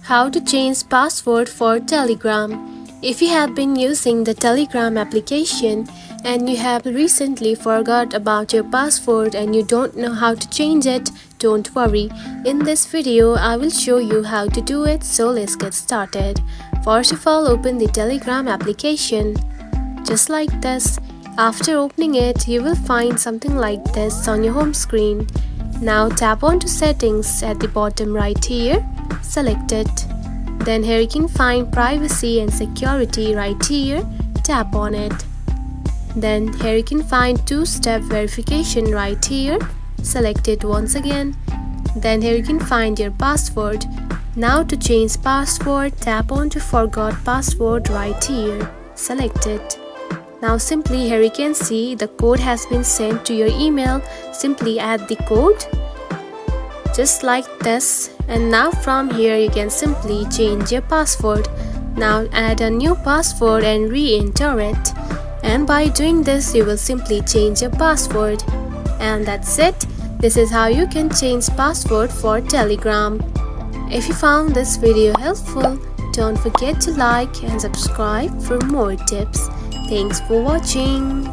How to change password for Telegram. If you have been using the Telegram application and you have recently forgot about your password and you don't know how to change it, don't worry. In this video, I will show you how to do it, so let's get started. First of all, open the Telegram application. Just like this. After opening it, you will find something like this on your home screen. Now tap on to settings at the bottom right here. Select it. Then here you can find privacy and security right here. Tap on it. Then here you can find two-step verification right here. Select it once again. Then here you can find your password. Now to change password, tap on to forgot password right here. Select it. Now simply here you can see the code has been sent to your email. Simply add the code. Just like this, and now from here you can simply change your password. Now add a new password and re-enter it, and by doing this you will simply change your password. And that's it. This is how you can change password for Telegram. If you found this video helpful, don't forget to like and subscribe for more tips. Thanks for watching.